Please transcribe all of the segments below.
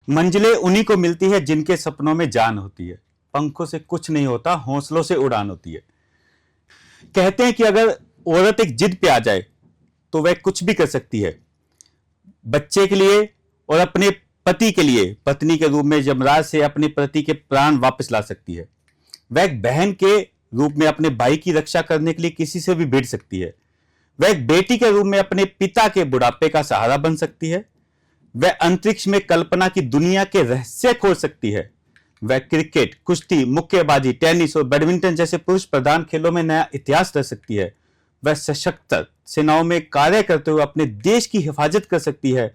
मंजिलें उन्हीं को मिलती है जिनके सपनों में जान होती है। पंखों से कुछ नहीं होता, हौसलों से उड़ान होती है। कहते हैं कि अगर औरत एक जिद पे आ जाए तो वह कुछ भी कर सकती है। बच्चे के लिए और अपने पति के लिए पत्नी के रूप में यमराज से अपने पति के प्राण वापस ला सकती है। वह एक बहन के रूप में अपने भाई की रक्षा करने के लिए किसी से भी भिड़ सकती है। वह एक बेटी के रूप में अपने पिता के बुढ़ापे का सहारा बन सकती है। वह अंतरिक्ष में कल्पना की दुनिया के रहस्य खोज सकती है। वह क्रिकेट, कुश्ती, मुक्केबाजी, टेनिस और बैडमिंटन जैसे पुरुष प्रधान खेलों में नया इतिहास रच सकती है। वह सशक्त सेनाओं में कार्य करते हुए अपने देश की हिफाजत कर सकती है।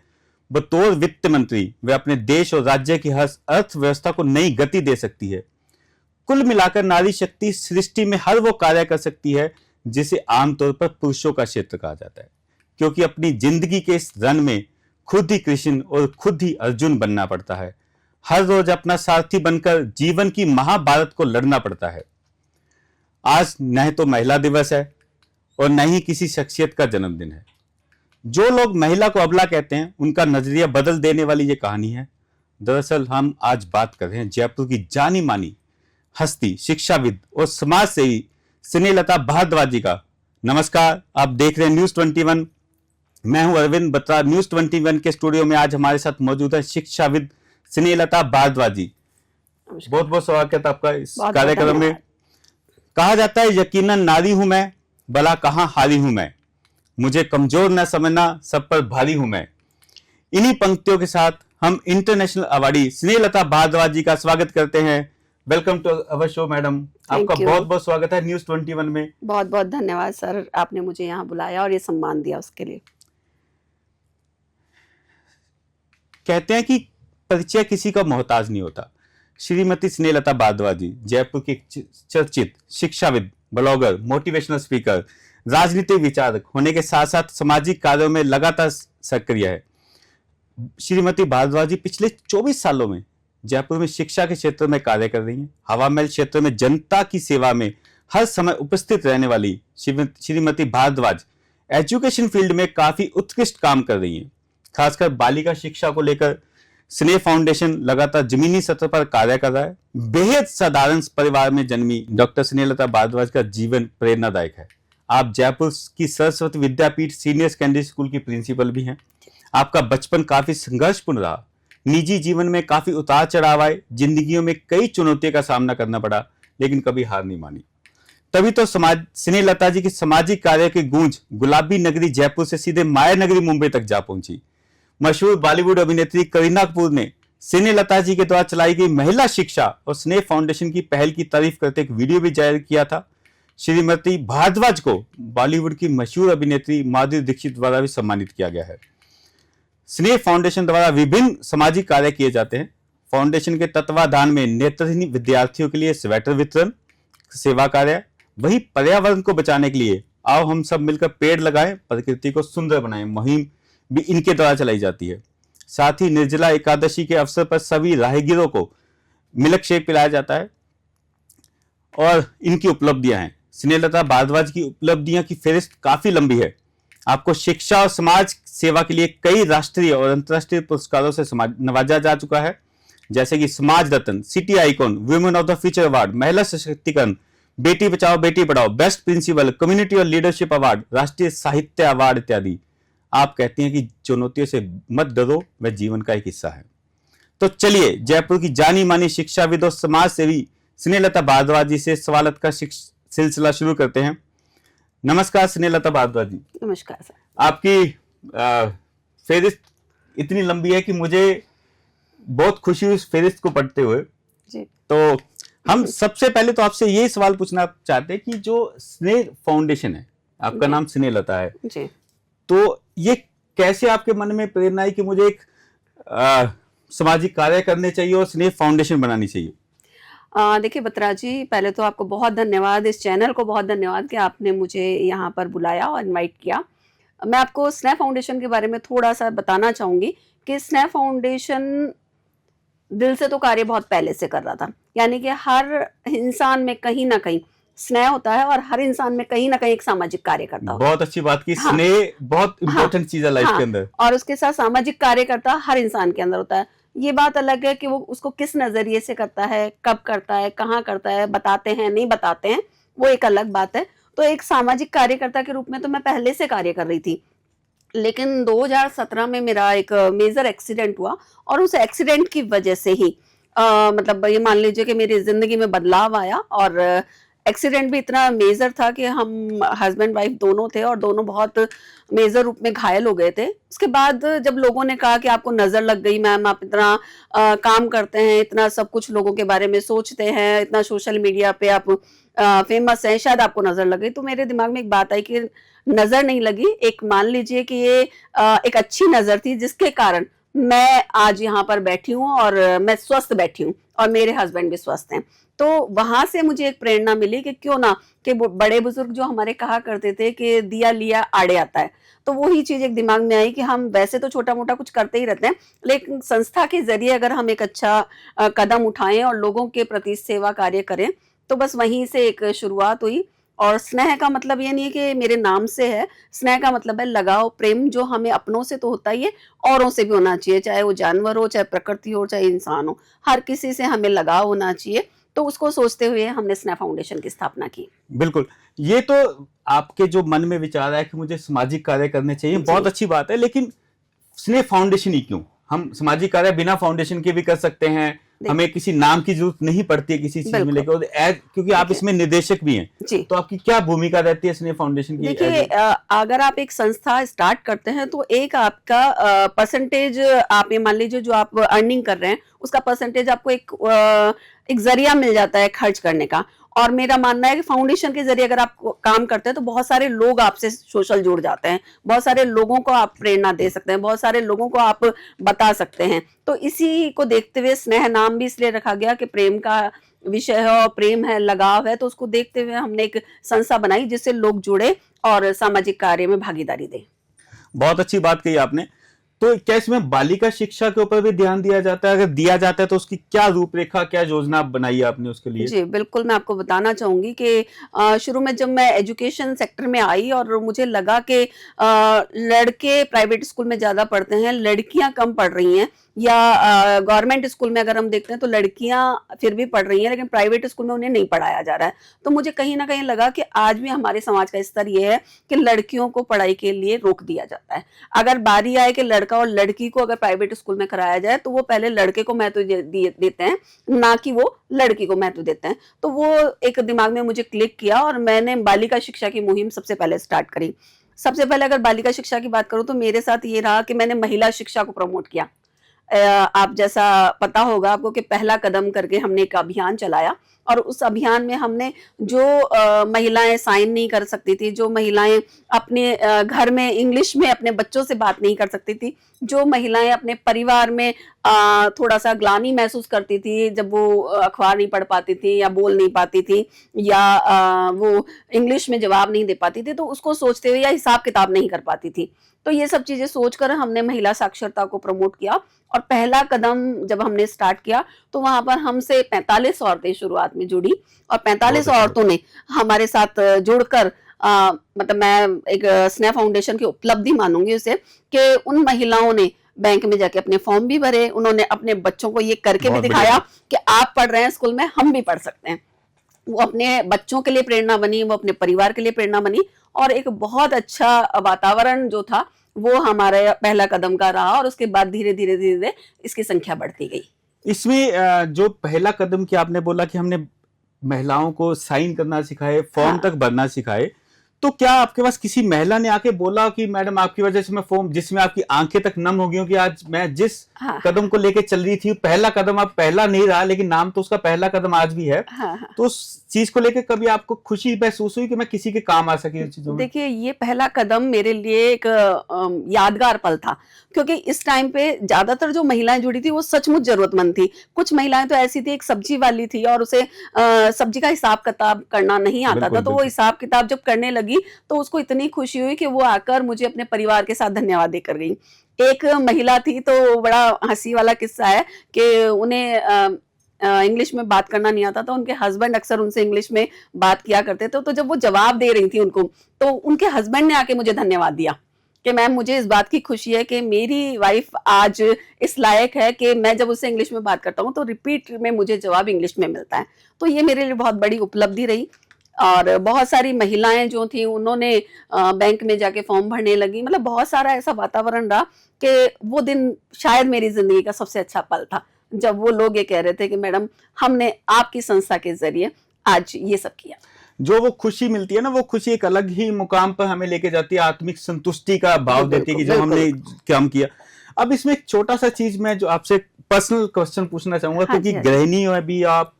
बतौर वित्त मंत्री वह अपने देश और राज्य की हर अर्थव्यवस्था को नई गति दे सकती है। कुल मिलाकर नारी शक्ति सृष्टि में हर वो कार्य कर सकती है जिसे आमतौर पर पुरुषों का क्षेत्र कहा जाता है, क्योंकि अपनी जिंदगी के इस रन में खुद ही कृष्ण और खुद ही अर्जुन बनना पड़ता है। हर रोज अपना सारथी बनकर जीवन की महाभारत को लड़ना पड़ता है। आज न तो महिला दिवस है और न ही किसी शख्सियत का जन्मदिन है। जो लोग महिला को अबला कहते हैं उनका नजरिया बदल देने वाली ये कहानी है। दरअसल हम आज बात कर रहे हैं जयपुर की जानी मानी हस्ती, शिक्षाविद और समाज सेवी स्नेहलता भारद्वाज जी का। नमस्कार, आप देख रहे हैं न्यूज 21। मैं हूं अरविंद बत्रा। न्यूज 21 के स्टूडियो में आज हमारे साथ मौजूद है शिक्षाविद स्नेहलता भारद्वाज जी। बहुत बहुत स्वागत है आपका इस कार्यक्रम में। कहा जाता है यकीनन नारी हूं मैं, भला कहां हारी हूं मैं, मुझे कमजोर न समझना, सब पर भारी हूं मैं। इन्हीं पंक्तियों के साथ हम इंटरनेशनल अवार्डी स्नेहलता भारद्वाज जी का स्वागत करते हैं। Welcome to our show madam. आपका बहुत बहुत स्वागत है न्यूज 21 में। बहुत बहुत धन्यवाद सर, आपने मुझे यहाँ बुलाया और ये सम्मान दिया उसके लिए। कहते हैं कि परिचय किसी का मोहताज नहीं होता। श्रीमती स्नेहलता भारद्वाज जी जयपुर की चर्चित शिक्षाविद, ब्लॉगर, मोटिवेशनल स्पीकर, राजनीतिक विचारक होने के साथ साथ सामाजिक कार्यों में लगातार सक्रिय है। श्रीमती भारद्वाज जी पिछले 24 सालों में जयपुर में शिक्षा के क्षेत्र में कार्य कर रही हैं। हवा महल क्षेत्र में जनता की सेवा में हर समय उपस्थित रहने वाली श्रीमती भारद्वाज एजुकेशन फील्ड में काफी उत्कृष्ट काम कर रही हैं। खासकर बालिका शिक्षा को लेकर स्नेह फाउंडेशन लगातार जमीनी सतह पर कार्य कर रहा है। बेहद साधारण परिवार में जन्मी डॉक्टर स्नेहलता भारद्वाज का जीवन प्रेरणादायक है। आप जयपुर की सरस्वती विद्यापीठ सीनियर सेकेंडरी स्कूल की प्रिंसिपल भी हैं। आपका बचपन काफी संघर्षपूर्ण रहा। निजी जीवन में काफी उतार चढ़ाव आए। जिंदगियों में कई चुनौतियों का सामना करना पड़ा, लेकिन कभी हार नहीं मानी। तभी तो स्नेहलता जी की सामाजिक कार्य की गूंज गुलाबी नगरी जयपुर से सीधे माया नगरी मुंबई तक जा पहुंची। मशहूर बॉलीवुड अभिनेत्री करीना कपूर ने स्नेहलता जी के द्वारा चलाई गई महिला शिक्षा और स्नेह फाउंडेशन की पहल की तारीफ करते एक वीडियो भी जारी किया था। श्रीमती भारद्वाज को बॉलीवुड की मशहूर अभिनेत्री माधुरी दीक्षित द्वारा भी सम्मानित किया गया है। स्नेह फाउंडेशन द्वारा विभिन्न सामाजिक कार्य किए जाते हैं। फाउंडेशन के तत्वाधान में नेत्रहीन विद्यार्थियों के लिए स्वेटर वितरण, सेवा कार्य, वही पर्यावरण को बचाने के लिए आओ हम सब मिलकर पेड़ लगाएं, प्रकृति को सुंदर बनाएं मुहिम भी इनके द्वारा चलाई जाती है। साथ ही निर्जला एकादशी के अवसर पर सभी राहगीरों को मिल्क शेक पिलाया जाता है। और इनकी उपलब्धियां हैं, स्नेहलता भारद्वाज की उपलब्धियां की फहरिस्त काफी लंबी है। आपको शिक्षा और समाज सेवा के लिए कई राष्ट्रीय और अंतर्राष्ट्रीय पुरस्कारों से नवाजा जा चुका है, जैसे कि समाज रत्न, city icon, women of the future award, महिला सशक्तिकरण, बेटी बचाओ बेटी पढ़ाओ, बेस्ट प्रिंसिपल, कम्युनिटी और लीडरशिप अवार्ड, राष्ट्रीय साहित्य अवार्ड इत्यादि। आप कहती हैं कि चुनौतियों से मत डरो, वह जीवन का एक हिस्सा है। तो चलिए जयपुर की जानी मानी शिक्षाविद और समाज सेवी स्नेहलता भारद्वाज जी से सवालत का सिलसिला शुरू करते हैं। नमस्कार स्नेहलता भारद्वाज जी। नमस्कार सर। आपकी फेरिस्त इतनी लंबी है कि मुझे बहुत खुशी हुई उस फेरिस्त को पढ़ते हुए जी। तो हम सबसे पहले तो आपसे ये सवाल पूछना चाहते हैं कि जो स्नेह फाउंडेशन है, आपका नाम स्नेहलता है जी, तो ये कैसे आपके मन में प्रेरणा आई कि मुझे एक सामाजिक कार्य करने चाहिए और स्नेह फाउंडेशन बनानी चाहिए? देखिए बत्रा जी, पहले तो आपको बहुत धन्यवाद, इस चैनल को बहुत धन्यवाद कि आपने मुझे यहाँ पर बुलाया और इनवाइट किया। मैं आपको स्नेह फाउंडेशन के बारे में थोड़ा सा बताना चाहूँगी कि स्नेह फाउंडेशन दिल से तो कार्य बहुत पहले से कर रहा था, यानी कि हर इंसान में कहीं ना कहीं स्नेह होता है और हर इंसान में कहीं ना कहीं एक सामाजिक कार्य करता है। बहुत अच्छी बात की। हाँ, स्नेह बहुत इंपॉर्टेंट चीज है लाइफ के अंदर। और उसके साथ सामाजिक कार्यकर्ता हर इंसान के अंदर होता है। ये बात अलग है कि वो उसको किस नजरिए से करता है, कब करता है, कहाँ करता है, बताते हैं नहीं बताते हैं, वो एक अलग बात है। तो एक सामाजिक कार्यकर्ता के रूप में तो मैं पहले से कार्य कर रही थी, लेकिन 2017 में मेरा एक मेजर एक्सीडेंट हुआ, और उस एक्सीडेंट की वजह से ही मतलब ये मान लीजिए कि मेरी जिंदगी में बदलाव आया। और एक्सीडेंट भी इतना मेजर था कि हम हस्बैंड वाइफ दोनों थे, और दोनों बहुत मेजर रूप में घायल हो गए थे। उसके बाद जब लोगों ने कहा कि आपको नजर लग गई मैम, आप इतना काम करते हैं, इतना सब कुछ लोगों के बारे में सोचते हैं, इतना सोशल मीडिया पे आप फेमस हैं, शायद आपको नजर लग गई। तो मेरे दिमाग में एक बात आई कि नजर नहीं लगी, एक मान लीजिए कि ये एक अच्छी नजर थी, जिसके कारण मैं आज यहाँ पर बैठी हूँ, और मैं स्वस्थ बैठी हूँ, और मेरे हस्बैंड भी स्वस्थ हैं। तो वहां से मुझे एक प्रेरणा मिली कि क्यों ना, कि बड़े बुजुर्ग जो हमारे कहा करते थे कि दिया लिया आड़े आता है, तो वही चीज एक दिमाग में आई कि हम वैसे तो छोटा मोटा कुछ करते ही रहते हैं, लेकिन संस्था के जरिए अगर हम एक अच्छा कदम उठाएं और लोगों के प्रति सेवा कार्य करें, तो बस वहीं से एक शुरुआत हुई। और स्नेह का मतलब ये नहीं है कि मेरे नाम से है, स्नेह का मतलब है लगाव, प्रेम, जो हमें अपनों से तो होता ही है, औरों से भी होना चाहिए, चाहे वो जानवर हो, चाहे प्रकृति हो, चाहे इंसान हो, हर किसी से हमें लगाव होना चाहिए। तो उसको सोचते हुए हमने स्नेह फाउंडेशन की स्थापना की। बिल्कुल, ये तो आपके जो मन में विचार है कि मुझे सामाजिक कार्य करने चाहिए, बहुत अच्छी बात है, लेकिन स्नेह फाउंडेशन ही क्यों? हम सामाजिक कार्य बिना फाउंडेशन के भी कर सकते हैं, हमें किसी नाम की जरूरत नहीं पड़ती है किसी चीज में लेकर, क्योंकि आप इसमें निदेशक भी हैं, तो आपकी क्या भूमिका रहती है स्नेह फाउंडेशन की? देखिए, अगर आप एक संस्था स्टार्ट करते हैं तो एक आपका परसेंटेज, आप ये मान लीजिए जो आप अर्निंग कर रहे हैं उसका परसेंटेज आपको एक जरिया मिल जाता है खर्च करने का। और मेरा मानना है कि फाउंडेशन के जरिए अगर आप काम करते हैं तो बहुत सारे लोग आपसे सोशल जुड़ जाते हैं, बहुत सारे लोगों को आप प्रेरणा दे सकते हैं, बहुत सारे लोगों को आप बता सकते हैं। तो इसी को देखते हुए स्नेह नाम भी इसलिए रखा गया कि प्रेम का विषय है, और प्रेम है, लगाव है, तो उसको देखते हुए हमने एक संस्था बनाई जिससे लोग जुड़े और सामाजिक कार्य में भागीदारी दें। बहुत अच्छी बात कही आपने। तो क्या इसमें बालिका शिक्षा के ऊपर भी ध्यान दिया जाता है? अगर दिया जाता है तो उसकी क्या रूपरेखा, क्या योजना बनाई है आपने उसके लिए? जी बिल्कुल, मैं आपको बताना चाहूंगी कि शुरू में जब मैं एजुकेशन सेक्टर में आई और मुझे लगा कि लड़के प्राइवेट स्कूल में ज्यादा पढ़ते हैं, लड़कियां कम पढ़ रही हैं, या गवर्नमेंट स्कूल में अगर हम देखते हैं तो लड़कियां फिर भी पढ़ रही हैं, लेकिन प्राइवेट स्कूल में उन्हें नहीं पढ़ाया जा रहा है। तो मुझे कहीं ना कहीं लगा कि आज भी हमारे समाज का स्तर ये है कि लड़कियों को पढ़ाई के लिए रोक दिया जाता है। अगर बारी आए कि लड़का और लड़की को अगर प्राइवेट स्कूल में कराया जाए तो वो पहले लड़के को महत्व देते हैं, ना कि वो लड़की को महत्व देते हैं। तो वो एक दिमाग में मुझे क्लिक किया और मैंने बालिका शिक्षा की मुहिम सबसे पहले स्टार्ट करी। सबसे पहले अगर बालिका शिक्षा की बात करूं तो मेरे साथ ये रहा कि मैंने महिला शिक्षा को प्रमोट किया। आप जैसा पता होगा आपको कि पहला कदम करके हमने एक अभियान चलाया, और उस अभियान में हमने जो महिलाएं साइन नहीं कर सकती थी, जो महिलाएं अपने घर में इंग्लिश में अपने बच्चों से बात नहीं कर सकती थी, जो महिलाएं अपने परिवार में थोड़ा सा ग्लानि महसूस करती थी जब वो अखबार नहीं पढ़ पाती थी या बोल नहीं पाती थी, या वो इंग्लिश में जवाब नहीं दे पाती थी, तो उसको सोचते हुए या हिसाब किताब नहीं कर पाती थी। तो ये सब चीजें सोचकर हमने महिला साक्षरता को प्रमोट किया, और पहला कदम जब हमने स्टार्ट किया तो वहां पर हमसे 45 औरतें शुरुआत में जुड़ी, और 45 औरतों ने हमारे साथ जुड़कर मतलब मैं एक स्नेह फाउंडेशन की उपलब्धि मानूंगी उसे, कि उन महिलाओं ने बैंक में जाके अपने फॉर्म भी भरे, उन्होंने अपने बच्चों को ये करके भी दिखाया कि आप पढ़ रहे हैं स्कूल में, हम भी पढ़ सकते हैं। वो अपने बच्चों के लिए प्रेरणा बनी, वो अपने परिवार के लिए प्रेरणा बनी, और एक बहुत अच्छा वातावरण जो था वो हमारा पहला कदम का रहा, और उसके बाद धीरे धीरे धीरे इसकी संख्या बढ़ती गई। इसमें जो पहला कदम कि आपने बोला कि हमने महिलाओं को साइन करना सिखाए, फॉर्म तक भरना सिखाए, तो क्या आपके पास किसी महिला ने आके बोला कि मैडम आपकी वजह से मैं फॉर्म, जिसमें आपकी आंखें तक नम हो गई कि आज मैं जिस कदम को लेके चल रही थी, पहला कदम अब पहला नहीं रहा लेकिन नाम तो उसका पहला कदम आज भी है, तो उस चीज को लेके कभी आपको खुशी महसूस हुई कि मैं किसी के काम आ सकी उस चीजों में? देखिए, ये पहला कदम मेरे लिए एक यादगार पल था, क्योंकि इस टाइम पे ज्यादातर जो महिलाएं जुड़ी थी वो सचमुच जरूरतमंद थी। कुछ महिलाएं तो ऐसी थी, एक सब्जी वाली थी और उसे सब्जी का हिसाब किताब करना नहीं आता था, तो वो हिसाब किताब जब करने लगी तो उसको इतनी खुशी हुई कि वो आकर मुझे अपने परिवार के साथ धन्यवाद देकर गई। एक महिला थी, तो बड़ा हंसी वाला किस्सा है कि उन्हें इंग्लिश में बात करना नहीं आता था, उनके हस्बैंड अक्सर उनसे इंग्लिश में बात किया करते थे, तो जब वो जवाब दे रही थी उनको, तो उनके हस्बैंड ने आके मुझे धन्यवाद दिया कि मैम मुझे इस बात की खुशी है कि मेरी वाइफ आज इस लायक है कि मैं जब उससे इंग्लिश में बात करता हूँ तो रिपीट में मुझे जवाब इंग्लिश में मिलता है। तो ये मेरे लिए बहुत बड़ी उपलब्धि रही। और बहुत सारी महिलाएं जो थी उन्होंने बैंक में जाके फॉर्म भरने लगी, मतलब बहुत सारा ऐसा वातावरण रहा कि वो दिन शायद मेरी जिंदगी का सबसे अच्छा पल था, जब वो लोग ये कह रहे थे कि मैडम हमने आपकी संस्था के जरिए आज ये सब किया। जो वो खुशी मिलती है ना, वो खुशी एक अलग ही मुकाम पर हमें लेके जाती है, आत्मिक संतुष्टि का भाव देती है कि जो हमने काम किया। अब इसमें एक छोटा सा चीज मैं जो आपसे पर्सनल क्वेश्चन पूछना चाहूंगा, क्योंकि गृहिणी हो भी आप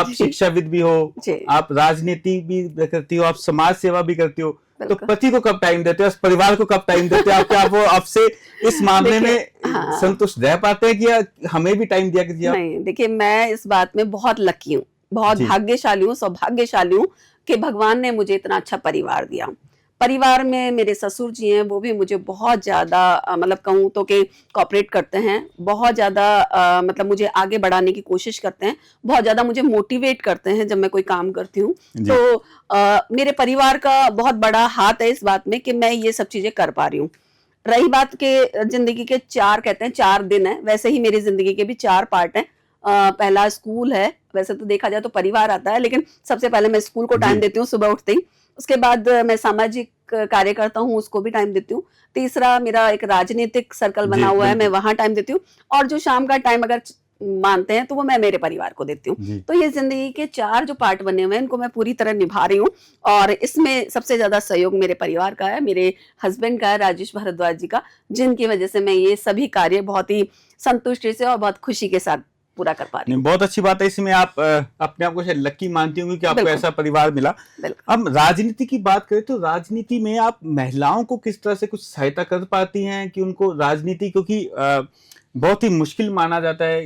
शिक्षाविद भी हो, आप राजनीति भी करती हो, आप समाज सेवा भी करती हो, तो पति को कब टाइम देते हो, परिवार को कब टाइम देते हो? क्या वो आपसे इस मामले में संतुष्ट रह पाते हैं कि हमें भी टाइम दिया कीजिए? नहीं, देखिए मैं इस बात में बहुत लकी हूँ, बहुत भाग्यशाली हूँ, सौभाग्यशाली हूँ कि भगवान ने मुझे इतना अच्छा परिवार दिया। परिवार में मेरे ससुर जी हैं, वो भी मुझे बहुत ज्यादा मतलब कहूँ तो कि कोऑपरेट करते हैं, बहुत ज्यादा मतलब मुझे आगे बढ़ाने की कोशिश करते हैं, बहुत ज्यादा मुझे मोटिवेट करते हैं जब मैं कोई काम करती हूँ। तो मेरे परिवार का बहुत बड़ा हाथ है इस बात में कि मैं ये सब चीजें कर पा रही हूँ। रही बात के जिंदगी के कहते हैं 4 दिन है, वैसे ही मेरी जिंदगी के भी 4 पार्ट हैं। पहला स्कूल है, वैसे तो देखा जाए तो परिवार आता है, लेकिन सबसे पहले मैं स्कूल को टाइम देती हूँ सुबह उठते ही। उसके बाद मैं सामाजिक कार्य करता हूँ, उसको भी टाइम देती हूँ। तीसरा मेरा एक राजनीतिक सर्कल बना हुआ है, मैं वहां टाइम देती हूँ। और जो शाम का टाइम अगर मानते हैं तो वो मैं मेरे परिवार को देती हूँ। तो ये जिंदगी के 4 जो पार्ट बने हुए हैं इनको मैं पूरी तरह निभा रही हूँ, और इसमें सबसे ज्यादा सहयोग मेरे परिवार का है, मेरे हस्बैंड का है, राजेश भारद्वाज जी का, जिनकी वजह से मैं ये सभी कार्य बहुत ही संतुष्टि से और बहुत खुशी के साथ पूरा कर पा रही हूँ। बहुत अच्छी बात है। इसमें आप अपने आप को शायद लकी मानती होंगी कि आपको ऐसा परिवार मिला। अब राजनीति की बात करें तो राजनीति में आप महिलाओं को किस तरह से कुछ सहायता कर पाती हैं कि उनको राजनीति, क्योंकि बहुत ही मुश्किल माना जाता है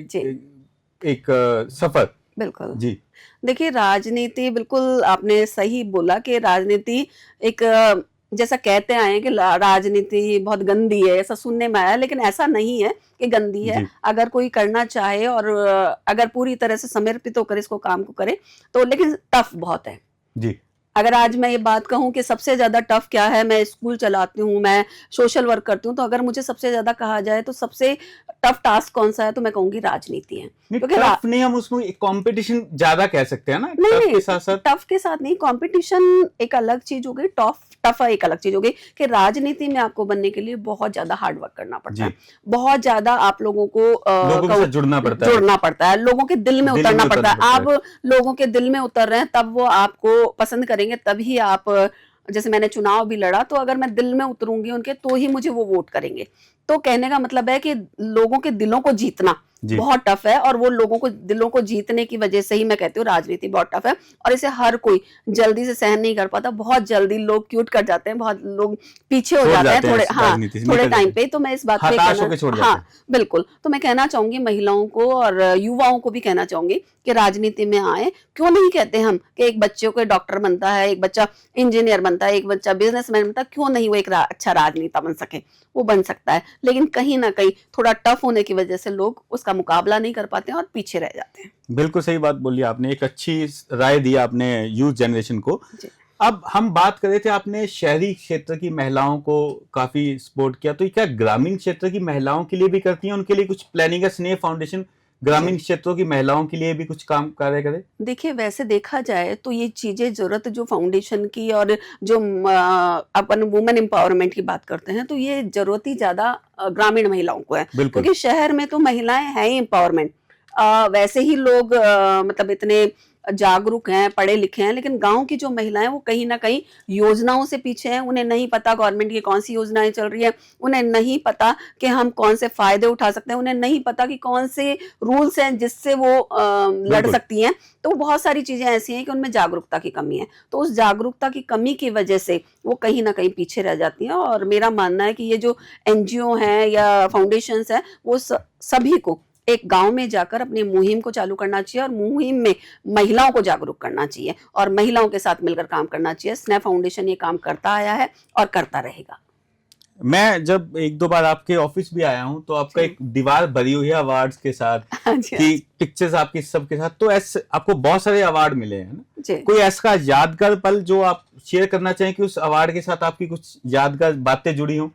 एक सफर। बिल्कुल जी, देखिए राजनीति, बिल्कुल आपने सही बोला कि राजनीति एक जैसा कहते आए हैं कि राजनीति बहुत गंदी है, ऐसा सुनने में आया, लेकिन ऐसा नहीं है कि गंदी है। अगर कोई करना चाहे और अगर पूरी तरह से समर्पित होकर इसको काम को करे तो, लेकिन टफ बहुत है जी। अगर आज मैं ये बात कहूं कि सबसे ज्यादा टफ क्या है, मैं स्कूल चलाती हूँ, मैं सोशल वर्क करती हूँ, तो अगर मुझे सबसे ज्यादा कहा जाए तो सबसे टफ टास्क कौन सा है तो मैं कहूंगी राजनीति है। क्योंकि टफ नहीं, हम उसमें कंपटीशन ज्यादा कह सकते हैं ना। नहीं, टफ के साथ नहीं, कंपटीशन एक अलग चीज हो गई, टफ एक अलग चीज हो गई कि राजनीति में आपको बनने के लिए बहुत ज्यादा हार्ड वर्क करना पड़ता है, बहुत ज्यादा आप लोगों को लोगों के साथ जुड़ना पड़ता है, लोगों के दिल में उतरना पड़ता है। आप लोगों के दिल में उतर रहे हैं तब वो आपको पसंद करेंगे, तभी आप, जैसे मैंने चुनाव भी लड़ा तो अगर मैं दिल में उतरूंगी उनके तो ही मुझे वो वोट करेंगे। तो कहने का मतलब है कि लोगों के दिलों को जीतना बहुत टफ है, और वो लोगों को दिलों को जीतने की वजह से ही मैं कहती हूँ राजनीति बहुत टफ है, और इसे हर कोई जल्दी से सहन नहीं कर पाता। बहुत जल्दी लोग क्यूट कर जाते हैं, बहुत लोग पीछे हो जाते हैं थोड़े टाइम पे। तो मैं इस बात पे बिल्कुल, तो मैं कहना चाहूंगी महिलाओं को और युवाओं को भी कहना चाहूंगी कि राजनीति में आए। क्यों नहीं कहते हम कि एक बच्चे को डॉक्टर बनता है, एक बच्चा इंजीनियर बनता है, एक बच्चा बिजनेसमैन बनता है, क्यों नहीं वो एक अच्छा राजनेता बन सके? वो बन सकता है, लेकिन कहीं ना कहीं थोड़ा टफ होने की वजह से लोग उसका मुकाबला नहीं कर पाते हैं और पीछे रह जाते हैं। बिल्कुल सही बात बोली आपने, एक अच्छी राय दी आपने यूथ जनरेशन को। अब हम बात कर रहे थे, आपने शहरी क्षेत्र की महिलाओं को काफी सपोर्ट किया, तो क्या ग्रामीण क्षेत्र की महिलाओं के लिए भी करती हैं? उनके लिए कुछ प्लानिंग है? स्नेह फाउंडेशन ग्रामीण क्षेत्रों की महिलाओं के लिए भी कुछ काम कार्य करे? देखिए वैसे देखा जाए तो ये चीजें जरूरत जो फाउंडेशन की और जो अपन वुमेन एम्पावरमेंट की बात करते हैं तो ये जरूरत ही ज्यादा ग्रामीण महिलाओं को है, क्योंकि शहर में तो महिलाएं हैं ही एम्पावरमेंट, वैसे ही लोग मतलब इतने जागरूक हैं, पढ़े लिखे हैं, लेकिन गांव की जो महिलाएं वो कहीं ना कहीं योजनाओं से पीछे हैं। उन्हें नहीं पता गवर्नमेंट की कौन सी योजनाएं चल रही है, उन्हें नहीं पता कि हम कौन से फायदे उठा सकते हैं, उन्हें नहीं पता कि कौन से रूल्स हैं जिससे वो लड़ सकती हैं। तो बहुत सारी चीजें ऐसी हैं कि उनमें जागरूकता की कमी है, तो उस जागरूकता की कमी की वजह से वो कहीं ना कहीं पीछे रह जाती हैं। और मेरा मानना है कि ये जो NGO हैं या फाउंडेशंस हैं वो सभी को एक गांव में जाकर अपनी मुहिम को चालू करना चाहिए, और मुहिम में महिलाओं को जागरूक करना चाहिए और महिलाओं के साथ मिलकर काम करना चाहिए। स्नेह फाउंडेशन ये काम करता आया है और करता रहेगा। मैं जब 1-2 बार आपके ऑफिस भी आया हूं तो आपका एक दीवार भरी हुई है अवार्ड्स के साथ, कि पिक्चर्स आपकी सबके साथ, तो ऐसे आपको बहुत सारे अवार्ड मिले हैं ना, कोई ऐसा यादगार पल जो आप शेयर करना चाहें कि उस अवार्ड के साथ आपकी कुछ यादगार बातें जुड़ी हों?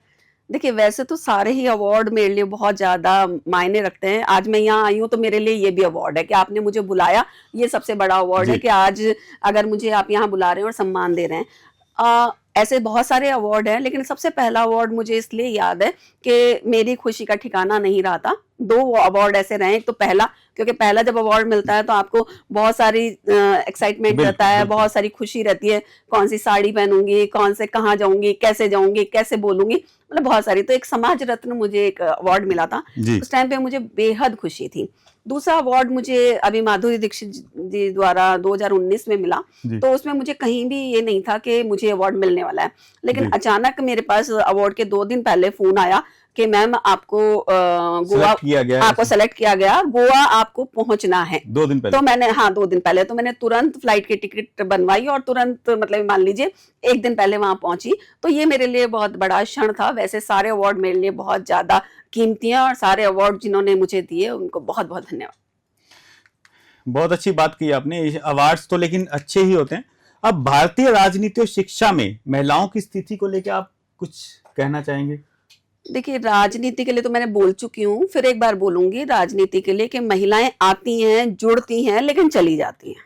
देखिए वैसे तो सारे ही अवार्ड मेरे लिए बहुत ज्यादा मायने रखते हैं। आज मैं यहाँ आई हूँ तो मेरे लिए ये भी अवार्ड है कि आपने मुझे बुलाया, ये सबसे बड़ा अवार्ड है जी कि आज अगर मुझे आप यहाँ बुला रहे हैं और सम्मान दे रहे हैं। ऐसे बहुत सारे अवार्ड हैं, लेकिन सबसे पहला अवार्ड मुझे इसलिए याद है कि मेरी खुशी का ठिकाना नहीं रहा था। दो अवार्ड ऐसे रहे, एक तो पहला, क्योंकि पहला जब अवार्ड मिलता है तो आपको बहुत सारी एक्साइटमेंट बिल्कुल रहता है, बिल्कुल बहुत सारी खुशी रहती है, कौन सी साड़ी पहनूंगी, कौन से कहाँ जाऊंगी, कैसे बोलूंगी, मतलब बहुत सारी। तो एक समाज रत्न मुझे एक अवार्ड मिला था, जी उस टाइम पे मुझे बेहद खुशी थी। दूसरा अवार्ड मुझे अभी माधुरी दीक्षित जी द्वारा 2019 में मिला, जी तो उसमें मुझे कहीं भी ये नहीं था कि मुझे अवार्ड मिलने वाला है, लेकिन जी अचानक मेरे पास अवार्ड के 2 दिन पहले फोन आया कि मैम आपको गोवा, सेलेक्ट किया गया है आपको सेलेक्ट किया गया, गोवा आपको पहुंचना है। 2 दिन पहले। तो मैंने, हाँ 2 दिन पहले, तो मैंने तुरंत फ्लाइट की टिकट बनवाई और तुरंत, मतलब मान लीजिए 1 दिन पहले वहां पहुंची। तो ये मेरे लिए बहुत बड़ा क्षण था। वैसे सारे अवार्ड मेरे लिए बहुत ज्यादा कीमती हैं और सारे अवार्ड जिन्होंने मुझे दिए उनको बहुत बहुत धन्यवाद। बहुत अच्छी बात की आपने। अवार्ड्स तो लेकिन अच्छे ही होते हैं। अब भारतीय राजनीति और शिक्षा में महिलाओं की स्थिति को लेकर आप कुछ कहना चाहेंगे? देखिए राजनीति के लिए तो मैंने बोल चुकी हूँ, फिर एक बार बोलूंगी राजनीति के लिए कि महिलाएं आती हैं, जुड़ती हैं, लेकिन चली जाती हैं।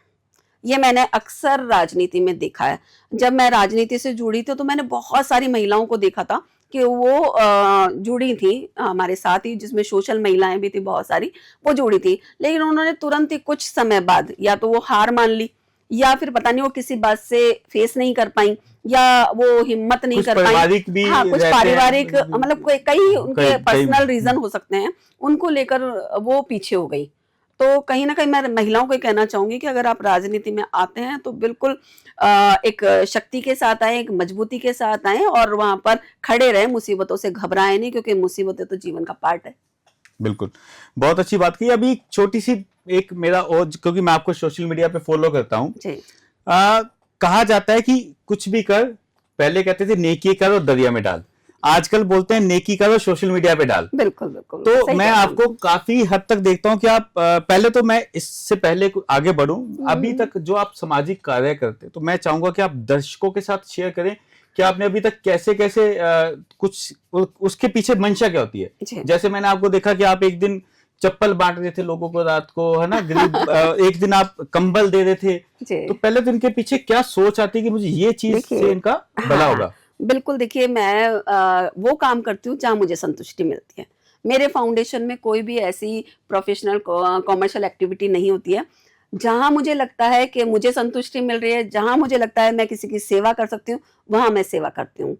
ये मैंने अक्सर राजनीति में देखा है। जब मैं राजनीति से जुड़ी थी तो मैंने बहुत सारी महिलाओं को देखा था कि वो जुड़ी थी हमारे साथ ही, जिसमें सोशल महिलाएं भी थी बहुत सारी, वो जुड़ी थी, लेकिन उन्होंने तुरंत ही कुछ समय बाद या तो वो हार मान ली, या फिर पता नहीं वो किसी बात से फेस नहीं कर पाई, या वो हिम्मत नहीं कुछ कर पाई। पारिवारिक भी हाँ, कुछ रहते पारिवारिक, हैं। मतलब कई उनके कई पर्सनल रीजन हो सकते हैं, उनको लेकर वो पीछे हो गई। तो कहीं ना कहीं मैं महिलाओं को कहना चाहूंगी कि अगर आप राजनीति में आते हैं तो बिल्कुल एक शक्ति के साथ आए, एक मजबूती के साथ आए और वहां पर खड़े रहे, मुसीबतों से घबराए नहीं, क्योंकि मुसीबतें तो जीवन का पार्ट है। बिल्कुल, बहुत अच्छी बात की। अभी छोटी सी एक मेरा और, क्योंकि मैं आपको सोशल मीडिया पे फॉलो करता हूँ, कहा जाता है कि कुछ भी कर, पहले कहते थे नेकी कर और दरिया में डाल, आजकल बोलते हैं नेकी कर और सोशल मीडिया पे डाल। बिल्कुल बिल्कुल। तो मैं आपको काफी हद तक देखता हूं कि आप पहले तो, मैं इससे पहले आगे बढ़ूं, अभी तक जो आप सामाजिक कार्य करते, तो मैं चाहूंगा कि आप दर्शकों के साथ शेयर करें कि आपने अभी तक कैसे कैसे कुछ, उसके पीछे मंशा क्या होती है। जैसे मैंने आपको देखा कि आप एक दिन चप्पल बांट रहे थे लोगों को रात को, है ना, गरीब एक दिन आप कंबल दे रहे थे। तो पहले तो इनके पीछे क्या सोच आती है कि मुझे ये चीज से इनका भला होगा? बिल्कुल, देखिए मैं वो काम करती हूँ जहाँ मुझे संतुष्टि मिलती है। मेरे फाउंडेशन में कोई भी ऐसी प्रोफेशनल कॉमर्शियल एक्टिविटी नहीं होती है। जहाँ मुझे लगता है कि मुझे संतुष्टि मिल रही है, जहाँ मुझे लगता है मैं किसी की सेवा कर सकती हूँ, वहाँ मैं सेवा करती हूँ।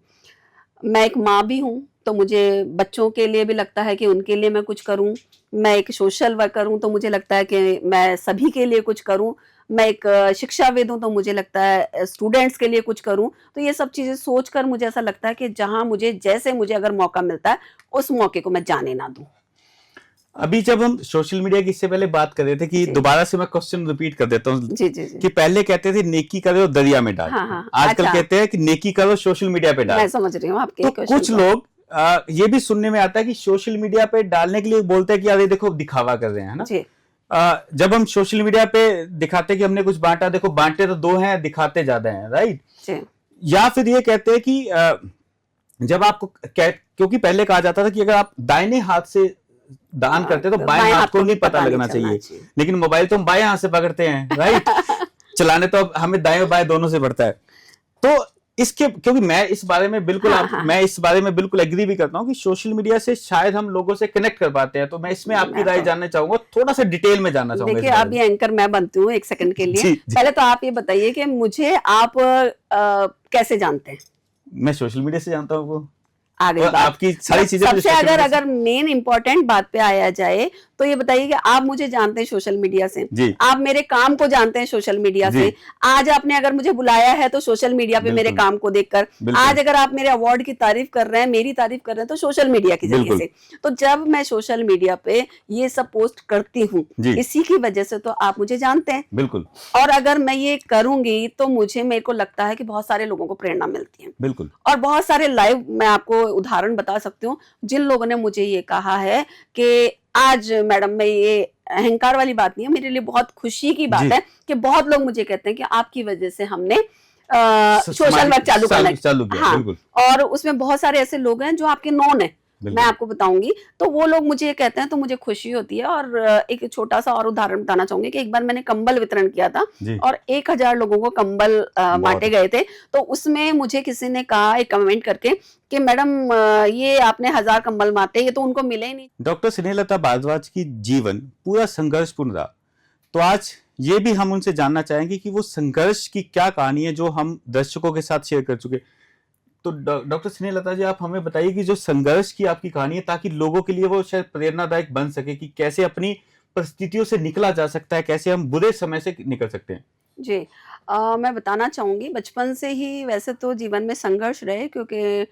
मैं एक माँ भी हूँ, तो मुझे बच्चों के लिए भी लगता है कि उनके लिए मैं कुछ करूँ। मैं एक सोशल वर्कर हूँ, तो मुझे लगता है कि मैं सभी के लिए कुछ करूँ। मैं एक शिक्षाविद हूँ, तो मुझे लगता है स्टूडेंट्स के लिए कुछ करूँ। तो ये सब चीजें सोचकर मुझे ऐसा लगता है कि जहाँ मुझे, जैसे मुझे अगर मौका मिलता है, उस मौके को मैं जाने ना दूं। अभी जब हम सोशल मीडिया की इससे पहले बात कर रहे थे, कि दोबारा से मैं क्वेश्चन रिपीट कर देता हूँ कि पहले कहते थे नेकी करो दरिया में डाल, आजकल कहते हैं कि नेकी करो सोशल मीडिया पे डाल। मैं समझ रही हूँ आपके तो कुछ लोग ये भी सुनने में आता है कि सोशल मीडिया पे डालने के लिए बोलते हैं कि अरे देखो दिखावा कर रहे हैं, है ना। जब हम सोशल मीडिया पे दिखाते हैं कि हमने कुछ बांटा, देखो बांटे तो 2 हैं, दिखाते ज्यादा हैं, राइट। या फिर ये कहते हैं कि जब आपको, क्योंकि पहले कहा जाता था कि अगर आप दाहिने हाथ से दान करते तो बाएं हाथ को नहीं पता लगना चाहिए, लेकिन मोबाइल तो हम बाएं हाथ से पकड़ते हैं, राइट। चलाने तो अब हमें दाएं बाएं दोनों से पड़ता है। तो इसके, क्योंकि मैं इस बारे में बिल्कुल मैं इस बारे में बिल्कुल एग्री भी करता हूँ कि सोशल मीडिया से शायद हम लोगों से कनेक्ट कर पाते हैं। तो मैं इसमें आपकी राय जानना चाहूंगा, थोड़ा सा डिटेल में जानना चाहूंगा। देखिए आप ये एंकर, मैं बनती हूँ 1 सेकंड के लिए। पहले तो आप ये बताइए कि मुझे आप कैसे जानते हैं? मैं सोशल मीडिया से जानता हूँ आ गई बात। आपकी सारी चीजें। सबसे अगर मेन इंपॉर्टेंट बात पे आया जाए तो ये बताइए कि आप मुझे जानते हैं सोशल मीडिया से, आप मेरे काम को जानते हैं सोशल मीडिया से। आज आपने अगर मुझे बुलाया है तो सोशल मीडिया पे मेरे काम को देखकर, आज अगर आप मेरे अवार्ड की तारीफ कर रहे हैं, मेरी तारीफ कर रहे हैं, तो सोशल मीडिया के जरिए से। तो जब मैं सोशल मीडिया पे ये सब पोस्ट करती हूँ, इसी की वजह से तो आप मुझे जानते हैं। बिल्कुल। और अगर मैं ये करूंगी तो मेरे को लगता है कि बहुत सारे लोगों को प्रेरणा मिलती है। बिल्कुल। और बहुत सारे लाइव, मैं आपको उदाहरण बता सकती हूँ, जिन लोगों ने मुझे ये कहा है कि आज मैडम, मैं ये अहंकार वाली बात नहीं है, मेरे लिए बहुत खुशी की बात है कि बहुत लोग मुझे कहते हैं कि आपकी वजह से हमने सोशल वर्क चालू करना चालू किया। हाँ, बिल्कुल। और उसमें बहुत सारे ऐसे लोग हैं जो आपके नॉन है, मैं आपको बताऊंगी, तो वो लोग मुझे ये कहते हैं तो मुझे खुशी होती है। और एक छोटा सा और उदाहरण बताना चाहूंगी कि एक बार मैंने कंबल वितरण किया था और 1000 लोगों को कंबल बांटे गए थे। तो उसमें मुझे किसी ने कहा एक कमेंट करके कि मैडम ये आपने 1000 कंबल बांटे, ये तो उनको मिले ही नहीं। डॉक्टर स्नेहलता भारद्वाज की जीवन पूरा संघर्षपूर्ण रहा, तो आज ये भी हम उनसे जानना चाहेंगे कि वो संघर्ष की क्या कहानी है जो हम दर्शकों के साथ शेयर कर चुके। तो डॉक्टर स्नेहलता जी, आप हमें बताइए कि जो संघर्ष की आपकी कहानी है, ताकि लोगों के लिए वो शायद प्रेरणादायक बन सके कि कैसे अपनी परिस्थितियों से निकला जा सकता है, कैसे हम बुरे समय से निकल सकते हैं। जी, मैं बताना चाहूंगी बचपन से ही वैसे तो जीवन में संघर्ष रहे, क्योंकि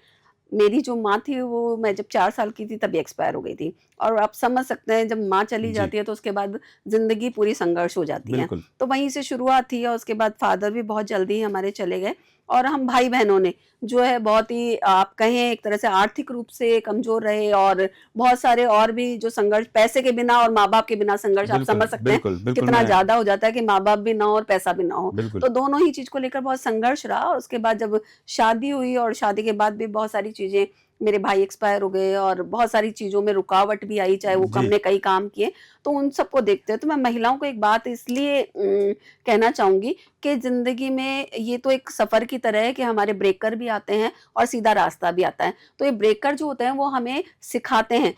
मेरी जो माँ थी वो मैं जब 4 साल की थी तभी एक्सपायर हो गई थी। और आप समझ सकते हैं जब माँ चली जाती है तो उसके बाद जिंदगी पूरी संघर्ष हो जाती है। तो वहीं से शुरुआत थी और उसके बाद फादर भी बहुत जल्दी ही हमारे चले गए। और हम भाई बहनों ने जो है बहुत ही आप कहें एक तरह से आर्थिक रूप से कमजोर रहे, और बहुत सारे और भी जो संघर्ष, पैसे के बिना और माँ बाप के बिना संघर्ष आप समझ सकते हैं कितना ज्यादा हो जाता है कि माँ बाप भी ना हो और पैसा भी ना हो। तो दोनों ही चीज को लेकर बहुत संघर्ष रहा। और उसके बाद जब शादी हुई और शादी के बाद भी बहुत सारी चीजें, मेरे भाई एक्सपायर हो गए और बहुत सारी चीजों में रुकावट भी आई, चाहे वो हमने कई काम किए, तो उन सबको देखते हैं तो मैं महिलाओं को एक बात इसलिए कहना चाहूंगी कि जिंदगी में ये तो एक सफर की तरह है कि हमारे ब्रेकर भी आते हैं और सीधा रास्ता भी आता है। तो ये ब्रेकर जो होते हैं वो हमें सिखाते हैं,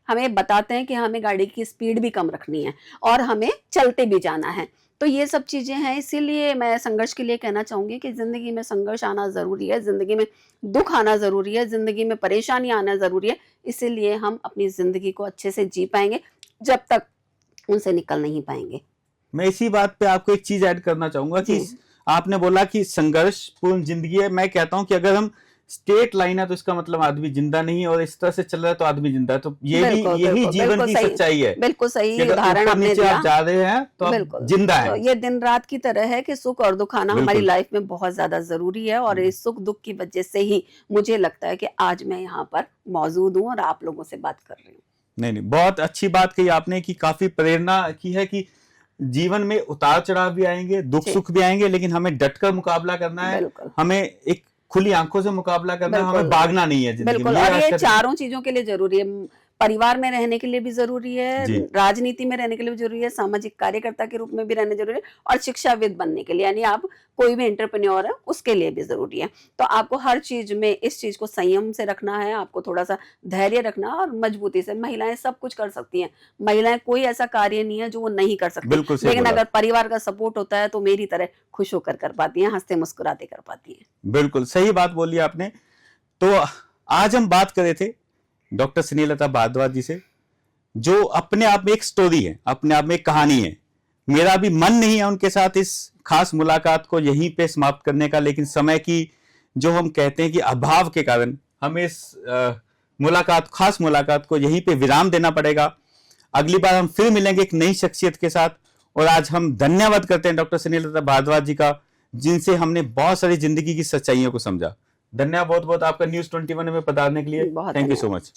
हमें बताते हैं कि हमें गाड़ी की स्पीड भी कम रखनी है और हमें चलते भी जाना है। तो ये सब चीजें हैं, इसीलिए मैं संघर्ष के लिए कहना चाहूंगी कि जिंदगी में संघर्ष आना जरूरी है, जिंदगी में दुख आना जरूरी है, जिंदगी में परेशानी आना जरूरी है। इसीलिए हम अपनी जिंदगी को अच्छे से जी पाएंगे जब तक उनसे निकल नहीं पाएंगे। मैं इसी बात पे आपको एक चीज ऐड करना चाहूंगा कि आपने बोला कि संघर्ष पूर्ण जिंदगी है। मैं कहता हूं कि अगर हम स्ट्रेट लाइन है तो इसका मतलब आदमी जिंदा नहीं है, और इस तरह से चल रहा है तो आदमी जिंदा है। तो यही जीवन की सच्चाई है। बिल्कुल सही उदाहरण आपने दिया। आप जा रहे हैं तो आप जिंदा है। तो ये दिन रात की तरह है कि सुख और दुख आना हमारी लाइफ में बहुत ज्यादा जरूरी है। और इस सुख दुख की वजह से ही मुझे लगता है कि आज मैं यहाँ पर मौजूद हूँ और आप लोगों से बात कर रही हूँ। नहीं, बहुत अच्छी बात कही आपने कि काफी प्रेरणा की है कि जीवन में उतार चढ़ाव भी आएंगे, दुख सुख भी आएंगे, लेकिन हमें डटकर मुकाबला करना है। हमें एक खुली आंखों से मुकाबला करना है, हमें भागना नहीं है जिंदगी में। और ये चारों चीजों के लिए जरूरी है। परिवार में रहने के लिए भी जरूरी है, राजनीति में रहने के लिए भी जरूरी है, सामाजिक कार्यकर्ता के रूप में भी रहने जरूरी है, और शिक्षाविद बनने के लिए, यानी आप कोई भी एंटरप्रेन्योर है उसके लिए भी जरूरी है। तो आपको हर चीज में इस चीज को संयम से रखना है, आपको थोड़ा सा धैर्य रखना है और मजबूती से। महिलाएं सब कुछ कर सकती हैं, महिलाएं कोई ऐसा कार्य नहीं है जो वो नहीं कर सकती, लेकिन अगर परिवार का सपोर्ट होता है तो मेरी तरह खुश होकर कर पाती हैं, हंसते मुस्कुराते कर पाती हैं। बिल्कुल सही बात बोली आपने। तो आज हम बात कर रहे थे डॉक्टर स्नेहलता भारद्वाज जी से, जो अपने आप में एक स्टोरी है, अपने आप में एक कहानी है। मेरा भी मन नहीं है उनके साथ इस खास मुलाकात को यहीं पे समाप्त करने का, लेकिन समय की जो हम कहते हैं कि अभाव के कारण हमें इस खास मुलाकात को यहीं पे विराम देना पड़ेगा। अगली बार हम फिर मिलेंगे एक नई शख्सियत के साथ। और आज हम धन्यवाद करते हैं डॉक्टर स्नेहलता भारद्वाज जी का, जिनसे हमने बहुत सारी जिंदगी की सच्चाइयों को समझा। धन्यवाद बहुत बहुत आपका न्यूज़ 21 में पधारने के लिए। Thank you so much.